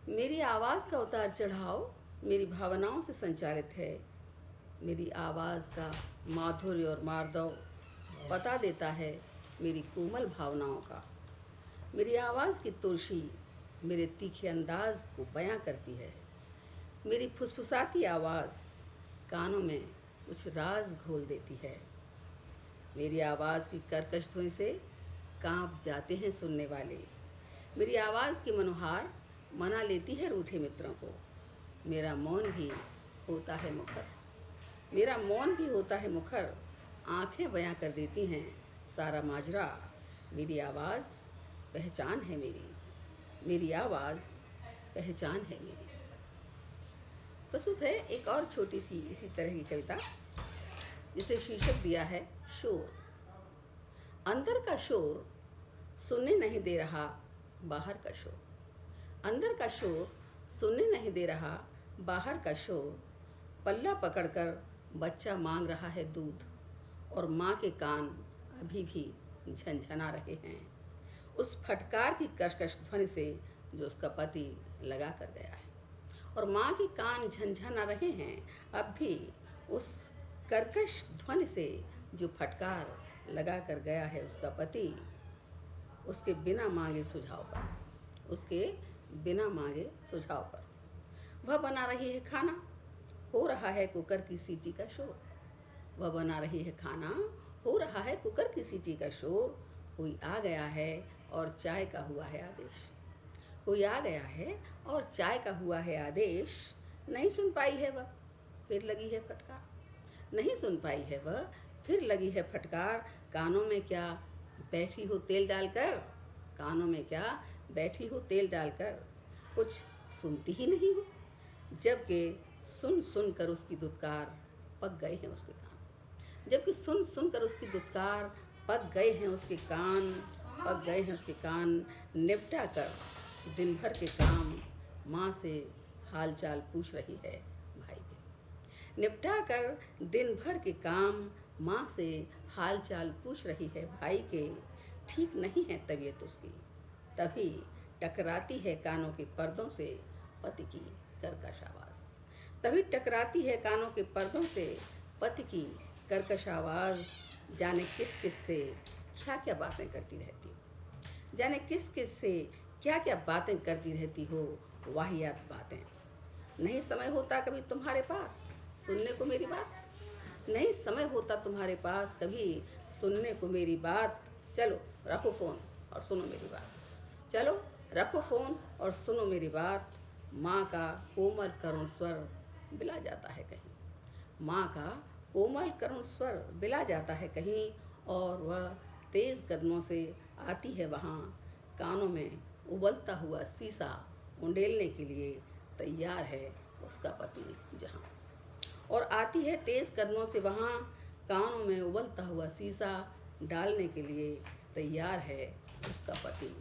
मेरी आवाज़ का उतार चढ़ाव मेरी भावनाओं से संचालित है। मेरी आवाज़ का माधुर्य और मार्दव बता देता है मेरी कोमल भावनाओं का। मेरी आवाज़ की तुलसी मेरे तीखे अंदाज को बयां करती है। मेरी फुसफुसाती आवाज़ कानों में कुछ राज घोल देती है। मेरी आवाज़ की कर्कश ध्वनि से कांप जाते हैं सुनने वाले। मेरी आवाज़ की मनोहार मना लेती है रूठे मित्रों को। मेरा मौन भी होता है मुखर। मेरा मौन भी होता है मुखर। आंखें बयां कर देती हैं सारा माजरा। मेरी आवाज़ पहचान है मेरी। मेरी आवाज़ पहचान है मेरी। प्रस्तुत है एक और छोटी सी इसी तरह की कविता, जिसे शीर्षक दिया है शोर। अंदर का शोर सुनने नहीं दे रहा बाहर का शोर। अंदर का शोर सुनने नहीं दे रहा बाहर का शोर। पल्ला पकड़कर बच्चा मांग रहा है दूध, और माँ के कान अभी भी झनझना रहे हैं उस फटकार की कर्कश ध्वनि से जो उसका पति लगा कर गया है। और माँ के कान झनझना रहे हैं अब भी उस कर्कश ध्वनि से जो फटकार लगा कर गया है उसका पति, उसके बिना मांगे सुझाव पर। उसके बिना मांगे सुझाव पर वह बना रही है खाना, हो रहा है कुकर की सीटी का शोर। वह बना रही है खाना, हो रहा है कुकर की सीटी का शोर। कोई आ गया है और चाय का हुआ है आदेश। कोई आ गया है और चाय का हुआ है आदेश। नहीं सुन पाई है वह, फिर लगी है फटकार। नहीं सुन पाई है वह, फिर लगी है फटकार। कानों में क्या बैठी हो तेल डालकर। कानों में क्या बैठी हो तेल डालकर। कुछ सुनती ही नहीं हो, जबकि सुन सुन कर उसकी दुत्कार पक गए हैं उसके कान। जबकि सुन सुन कर उसकी दुत्कार पक गए हैं उसके कान। पक गए हैं उसके कान। निपटा कर दिन भर के काम माँ से हाल चाल पूछ रही है भाई के। निपटा कर दिन भर के काम माँ से हाल चाल पूछ रही है भाई के। ठीक नहीं है तबीयत उसकी, तभी टकराती है कानों के पर्दों से पति की कर्कश आवाज़। तभी टकराती है कानों के पर्दों से पति की कर्कश आवाज़। जाने किस किस से क्या क्या बातें करती रहती हो। जाने किस किस से क्या क्या बातें करती रहती हो, वाहियात बातें। नहीं समय होता कभी तुम्हारे पास सुनने को मेरी बात। नहीं समय होता तुम्हारे पास कभी सुनने को मेरी बात। चलो रखो फ़ोन और सुनो मेरी बात। चलो रखो फ़ोन और सुनो मेरी बात। माँ का कोमल करुण स्वर बिला जाता है कहीं। माँ का कोमल करुण स्वर बिला जाता है कहीं, और वह तेज़ कदमों से आती है वहाँ। कानों में उबलता हुआ शीशा उंडेलने के लिए तैयार है उसका पति जहाँ। और आती है तेज़ कदमों से वहाँ, कानों में उबलता हुआ शीशा डालने के लिए तैयार है उसका पति।